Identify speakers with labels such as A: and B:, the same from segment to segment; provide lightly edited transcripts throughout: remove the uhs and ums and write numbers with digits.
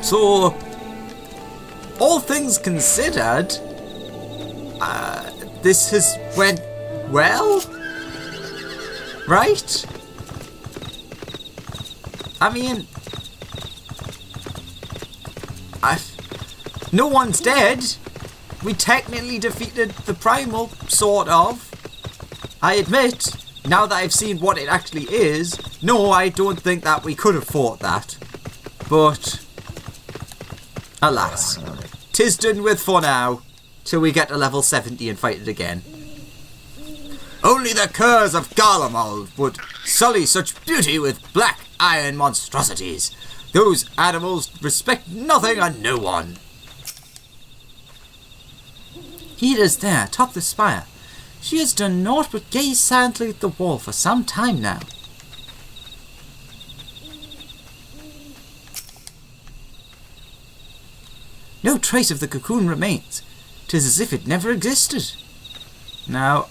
A: So, all things considered, this has went well, right? I mean, no one's dead. We technically defeated the Primal, sort of. I admit, now that I've seen what it actually is, no, I don't think that we could have fought that. But, alas, 'tis done with for now, till we get to level 70 and fight it again. Only the curs of Garlemald would sully such beauty with black iron monstrosities. Those animals respect nothing and no one. Ida's there, atop the spire. She has done naught but gaze silently at the wall for some time now. No trace of the cocoon remains. 'Tis as if it never existed. Now,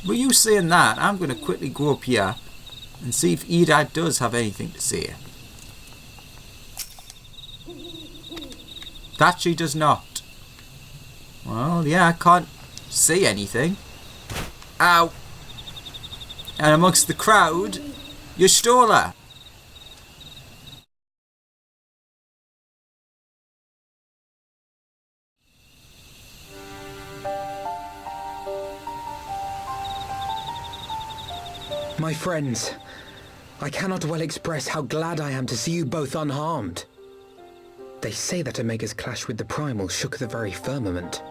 A: with you saying that, I'm going to quickly go up here and see if Ida does have anything to say. That she does not. Well, yeah, I can't see anything. Ow! And amongst the crowd, you stole her.
B: My friends, I cannot well express how glad I am to see you both unharmed. They say that Omega's clash with the Primal shook the very firmament.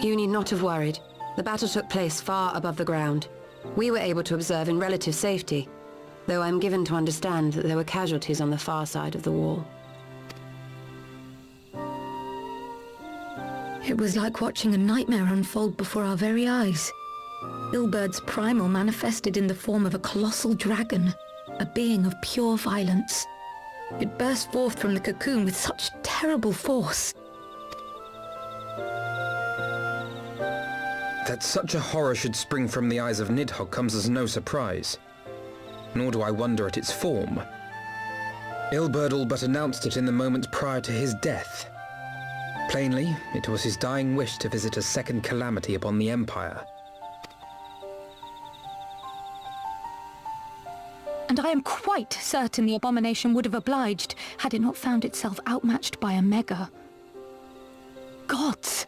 C: You need not have worried. The battle took place far above the ground. We were able to observe in relative safety, though I'm given to understand that there were casualties on the far side of the wall.
D: It was like watching a nightmare unfold before our very eyes. Ilburd's Primal manifested in the form of a colossal dragon, a being of pure violence. It burst forth from the cocoon with such terrible force.
B: That such a horror should spring from the eyes of Nidhogg comes as no surprise. Nor do I wonder at its form. Ilberd all but announced it in the moments prior to his death. Plainly, it was his dying wish to visit a second calamity upon the Empire.
D: And I am quite certain the abomination would have obliged had it not found itself outmatched by Omega. Gods!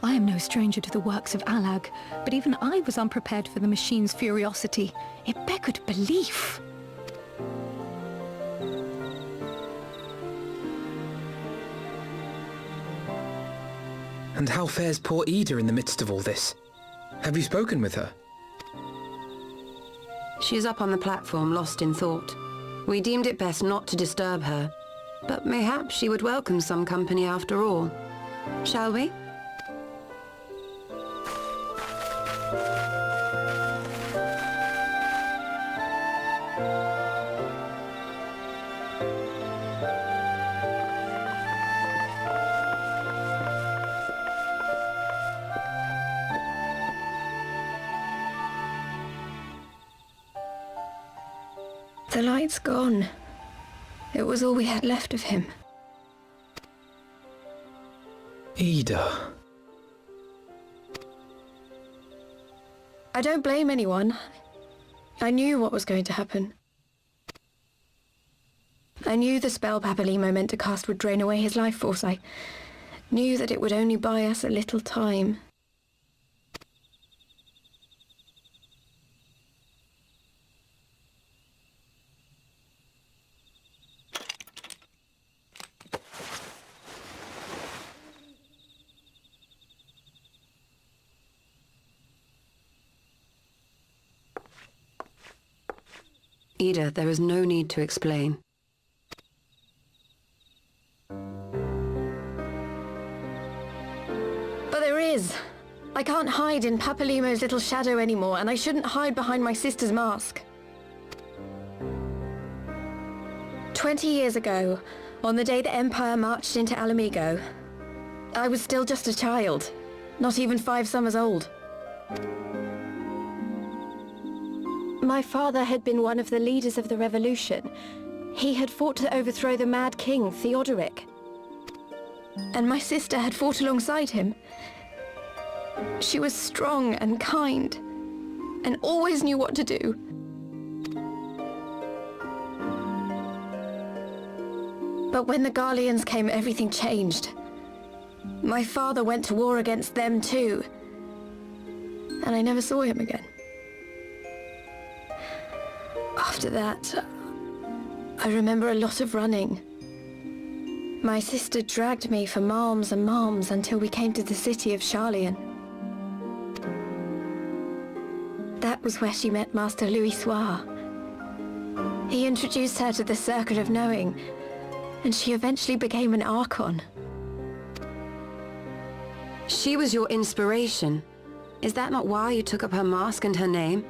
D: I am no stranger to the works of Allag, but even I was unprepared for the machine's furiosity. It beggared belief.
B: And how fares poor Ida in the midst of all this? Have you spoken with her?
C: She is up on the platform, lost in thought. We deemed it best not to disturb her, but mayhap she would welcome some company after all. Shall we?
D: The light's gone. It was all we had left of him.
B: Ida.
E: I don't blame anyone. I knew what was going to happen. I knew the spell Papalimo meant to cast would drain away his life force. I knew that it would only buy us a little time.
C: Ida, there is no need to explain.
E: But there is. I can't hide in Papalimo's little shadow anymore, and I shouldn't hide behind my sister's mask. 20 years ago, on the day the Empire marched into Alamigo, I was still just a child, not even 5 summers old. My father had been one of the leaders of the revolution, He had fought to overthrow the Mad King, Theodoric. And my sister had fought alongside him. She was strong and kind, and always knew what to do. But when the Garleans came, everything changed. My father went to war against them too, and I never saw him again. After that, I remember a lot of running. My sister dragged me for miles and miles until we came to the city of Charlian. That was where she met Master Louis Soir. He introduced her to the Circle of Knowing, and she eventually became an Archon.
C: She was your inspiration. Is that not why you took up her mask and her name?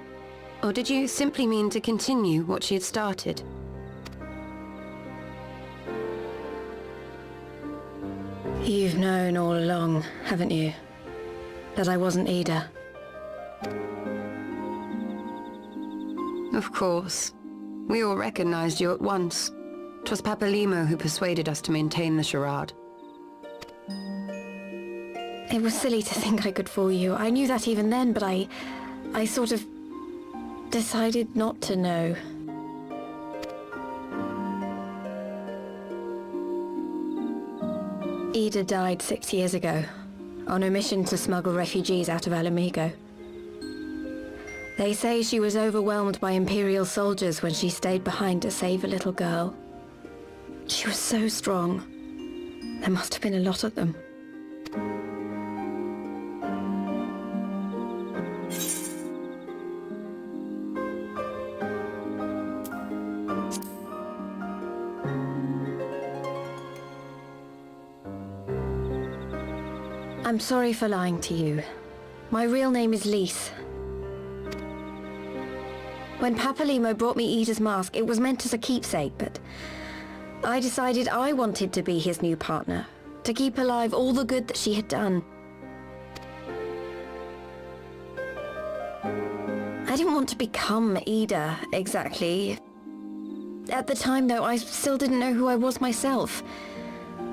C: Or did you simply mean to continue what she had started?
E: You've known all along, haven't you? That I wasn't Ida.
C: Of course. We all recognized you at once. 'Twas Papalymo who persuaded us to maintain the charade.
E: It was silly to think I could fool you. I knew that even then, but I sort of decided not to know. Ida died 6 years ago, on a mission to smuggle refugees out of Alamigo. They say she was overwhelmed by Imperial soldiers when she stayed behind to save a little girl. She was so strong. There must have been a lot of them. I'm sorry for lying to you. My real name is Lise. When Papalymo brought me Ida's mask, it was meant as a keepsake, but I decided I wanted to be his new partner, to keep alive all the good that she had done. I didn't want to become Ida, exactly. At the time, though, I still didn't know who I was myself,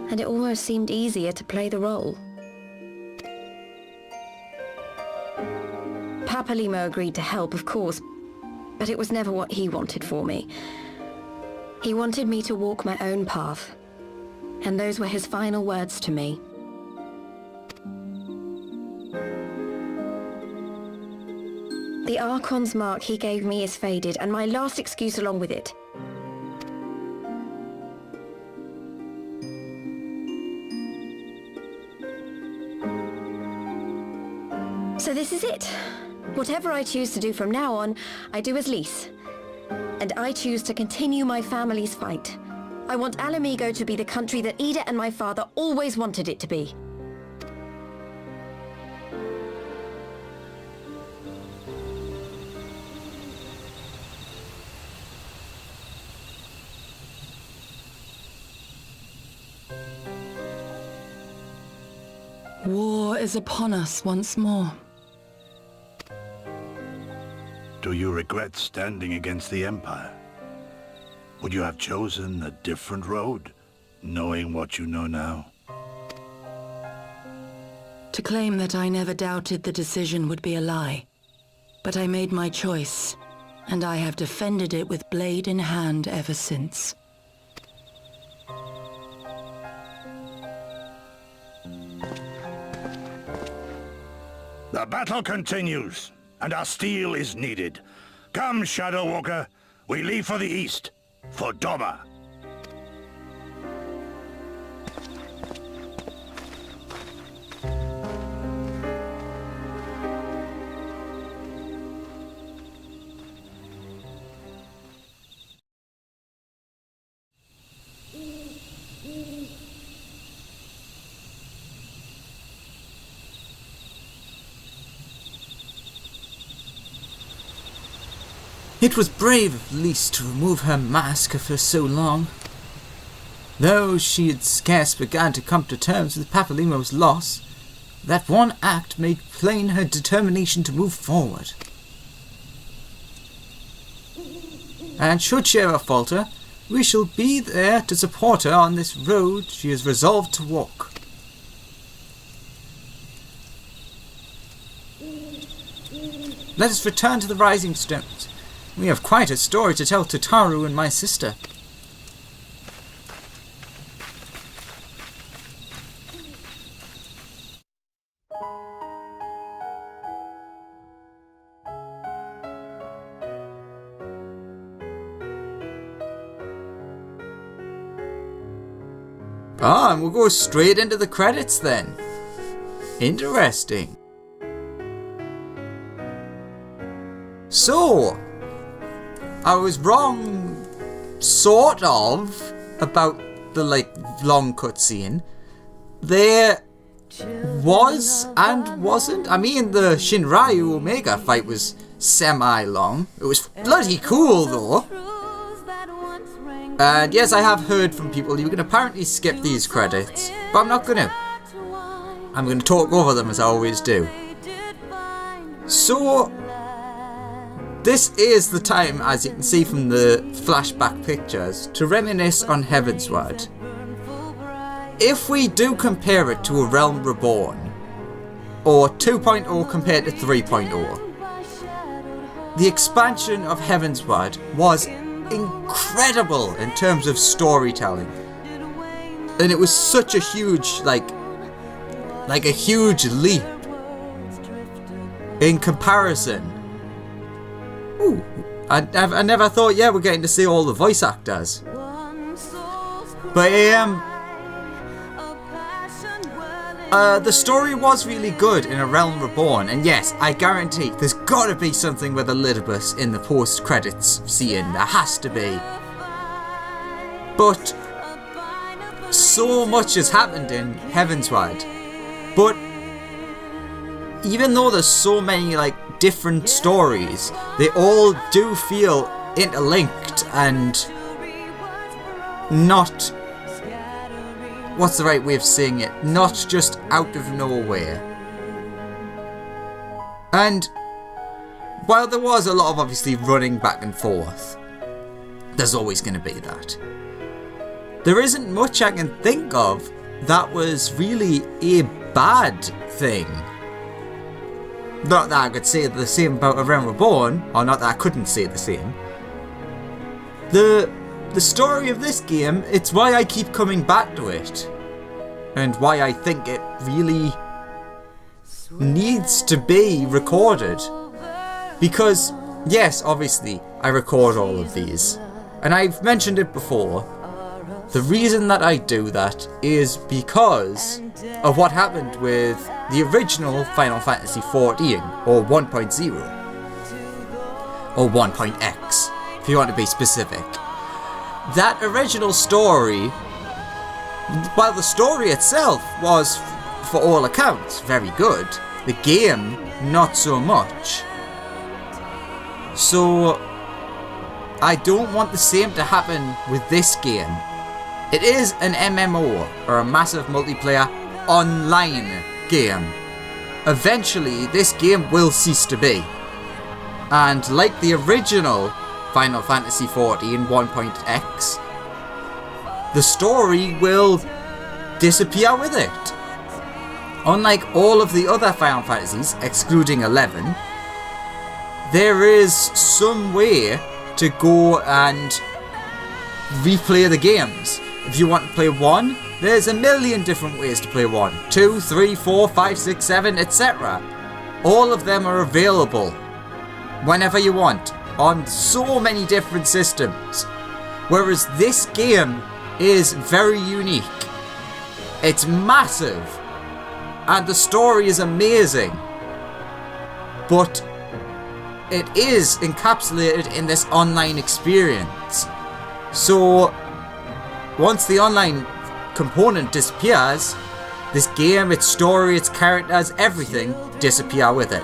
E: and it almost seemed easier to play the role. Papalymo agreed to help, of course, but it was never what he wanted for me. He wanted me to walk my own path, and those were his final words to me. The Archon's mark he gave me is faded, and my last excuse along with it. So this is it. Whatever I choose to do from now on, I do as Lise. And I choose to continue my family's fight. I want Alamigo to be the country that Ida and my father always wanted it to be.
F: War is upon us once more.
G: Do you regret standing against the Empire? Would you have chosen a different road, knowing what you know now?
F: To claim that I never doubted the decision would be a lie. But I made my choice, and I have defended it with blade in hand ever since.
G: The battle continues, and our steel is needed. Come, Shadow Walker, we leave for the east, for Doma.
A: It was brave of Lise to remove her mask for so long. Though she had scarce begun to come to terms with Papalymo's loss, that one act made plain her determination to move forward. And should she ever falter, We shall be there to support her on this road she is resolved to walk. Let us return to the Rising Stones. We have quite a story to tell to Taru and my sister. Ah, and we'll go straight into the credits then. Interesting. So, I was wrong, sort of, about the, long cutscene. There was and wasn't. I mean, the Shinryu Omega fight was semi-long. It was bloody cool, though. And yes, I have heard from people you can apparently skip these credits, but I'm not gonna. I'm gonna talk over them as I always do. So, this is the time, as you can see from the flashback pictures, to reminisce on Heavensward. If we do compare it to A Realm Reborn, or 2.0 compared to 3.0, the expansion of Heavensward was incredible in terms of storytelling, and it was such a huge like a huge leap in comparison. Ooh, I never thought, yeah, we're getting to see all the voice actors, but the story was really good in A Realm Reborn, and yes, I guarantee there's gotta be something with Elizabeth in the post-credits scene. There has to be. But so much has happened in Heavensward. But even though there's so many different stories, they all do feel interlinked and not, what's the right way of saying it, not just out of nowhere. And while there was a lot of obviously running back and forth, there's always going to be that. There isn't much I can think of that was really a bad thing. Not that I could say the same about A Realm Reborn, or not that I couldn't say the same. The story of this game, it's why I keep coming back to it, and why I think it really needs to be recorded. Because, yes, obviously, I record all of these, and I've mentioned it before. The reason that I do that is because of what happened with the original Final Fantasy XIV, or 1.0, or 1.x, if you want to be specific. That original story, while the story itself was, for all accounts, very good, the game, not so much. So, I don't want the same to happen with this game. It is an MMO, or a massive multiplayer online game. Eventually, this game will cease to be. And like the original Final Fantasy XIV 1.x, the story will disappear with it. Unlike all of the other Final Fantasies, excluding 11, there is some way to go and replay the games. If you want to play 1, there's a million different ways to play 1. 2, 3, 4, 5, 6, 7, etc. All of them are available whenever you want, on so many different systems. Whereas this game is very unique. It's massive, and the story is amazing, but it is encapsulated in this online experience. So once the online component disappears, this game, its story, its characters, everything disappear with it.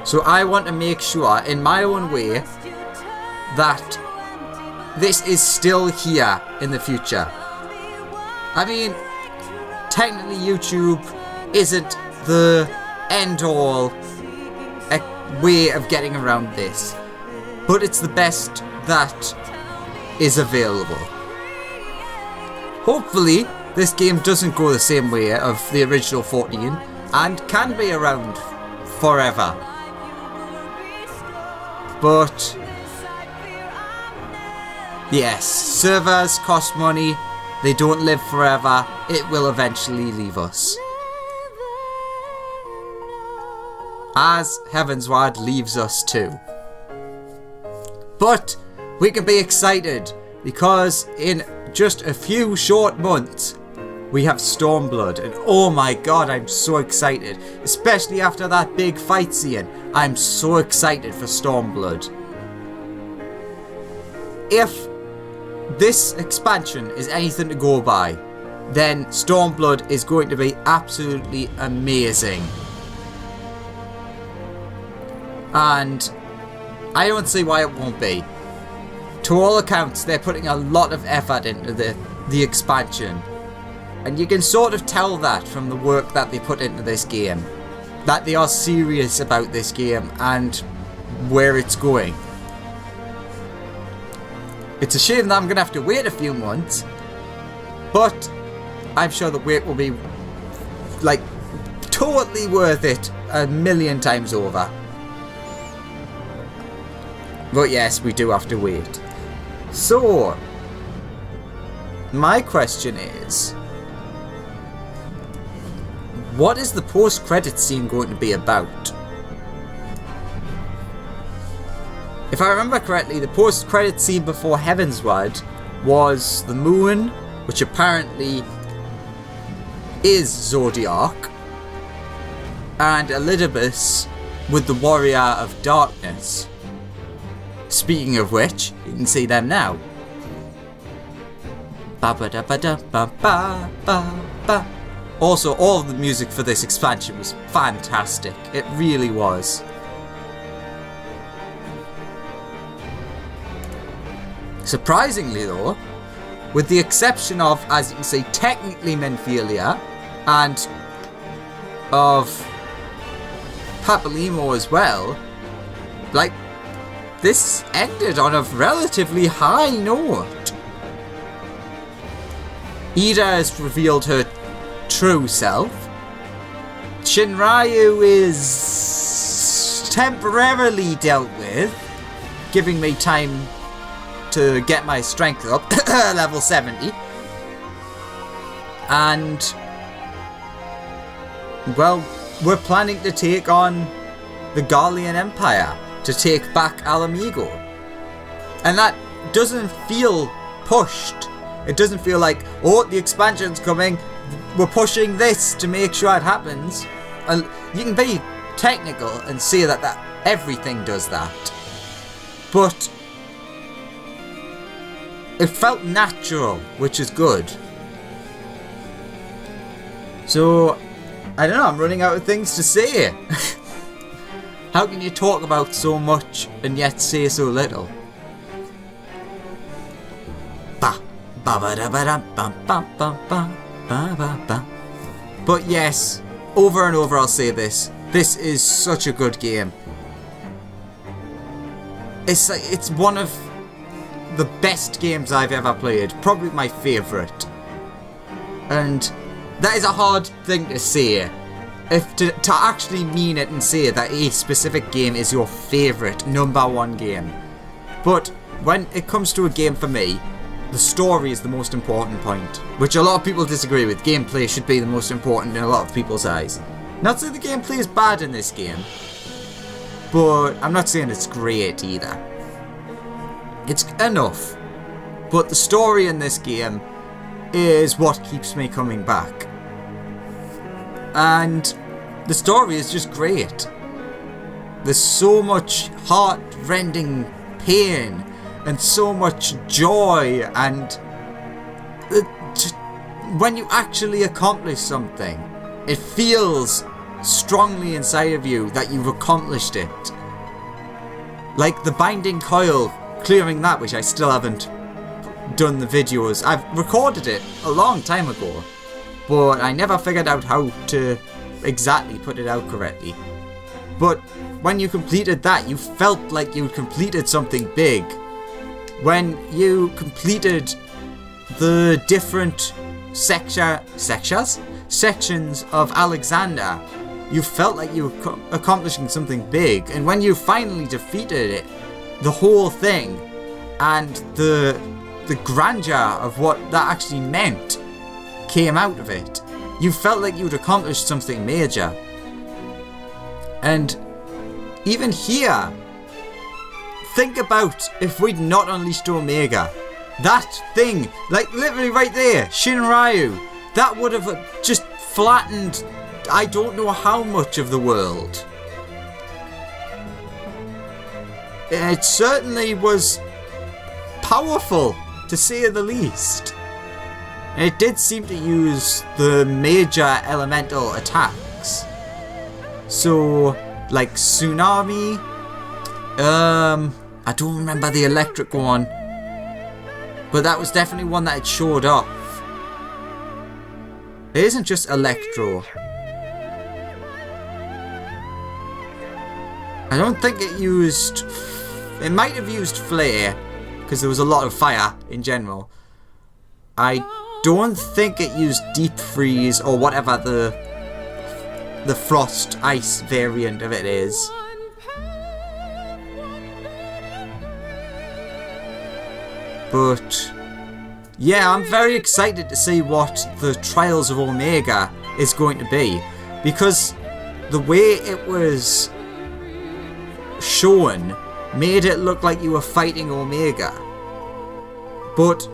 A: So I want to make sure, in my own way, that this is still here in the future. I mean, technically YouTube isn't the end-all way of getting around this, but it's the best that is available. Hopefully, this game doesn't go the same way of the original 14 and can be around forever. But yes, servers cost money, they don't live forever, it will eventually leave us. As Heavensward leaves us too. But we can be excited because in just a few short months we have Stormblood, and oh my god, I'm so excited, especially after that big fight scene. I'm so excited for Stormblood. If this expansion is anything to go by, then Stormblood is going to be absolutely amazing. And I don't see why it won't be. To all accounts, they're putting a lot of effort into the expansion. And you can sort of tell that from the work that they put into this game. That they are serious about this game and where it's going. It's a shame that I'm going to have to wait a few months. But I'm sure the wait will be like totally worth it a million times over. But yes, we do have to wait. So, my question is, what is the post-credit scene going to be about? If I remember correctly, the post-credit scene before Heavensward was the moon, which apparently is Zodiac, and Elidibus with the Warrior of Darkness. Speaking of which, you can see them now. Ba-ba-da-ba-da-ba-ba-ba-ba. Also, all of the music for this expansion was fantastic. It really was. Surprisingly though, with the exception of, as you can see, technically Menphilia and of Papalymo as well, like, this ended on a relatively high note. Ida has revealed her true self. Shinryu is temporarily dealt with, giving me time to get my strength up, level 70. And, well, we're planning to take on the Garlean Empire, to take back Alamigo. And that doesn't feel pushed. It doesn't feel like, oh, the expansion's coming, we're pushing this to make sure it happens. And you can be technical and say that everything does that. But it felt natural, which is good. So, I don't know, I'm running out of things to say. How can you talk about so much and yet say so little? But yes, over and over I'll say this. This is such a good game. It's one of the best games I've ever played. Probably my favourite. And that is a hard thing to say. If to actually mean it and say that a specific game is your favourite #1 game. But when it comes to a game for me, the story is the most important point, which a lot of people disagree with. Gameplay should be the most important in a lot of people's eyes. Not saying the gameplay is bad in this game, but I'm not saying it's great either. It's enough. But the story in this game is what keeps me coming back. And the story is just great. There's so much heart-rending pain and so much joy, and when you actually accomplish something, it feels strongly inside of you that you've accomplished it. Like the binding coil, clearing that, which I still haven't done the videos. I've recorded it a long time ago, but I never figured out how to exactly put it out correctly. But when you completed that, you felt like you'd completed something big. when you completed the different sections of Alexander, you felt like you were accomplishing something big, and when you finally defeated it, the whole thing, and the grandeur of what that actually meant came out of it, you felt like you'd accomplished something major. And even here, think about if we'd not unleashed Omega. That thing, like literally right there, Shinryu, that would have just flattened I don't know how much of the world. It certainly was powerful, to say the least. It did seem to use the major elemental attacks. So, like Tsunami, I don't remember the electric one, but that was definitely one that had showed off. It isn't just Electro. I don't think it used... It might have used Flare, because there was a lot of fire in general. I don't think it used Deep Freeze or whatever the Frost Ice variant of it is. But yeah, I'm very excited to see what the Trials of Omega is going to be, because the way it was shown made it look like you were fighting Omega. But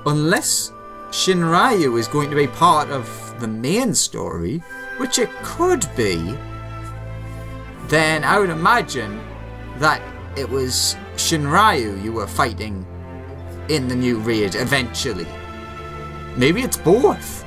A: unless Shinryu is going to be part of the main story, which it could be, then I would imagine that it was Shinryu you were fighting in the new raid eventually. Maybe it's both.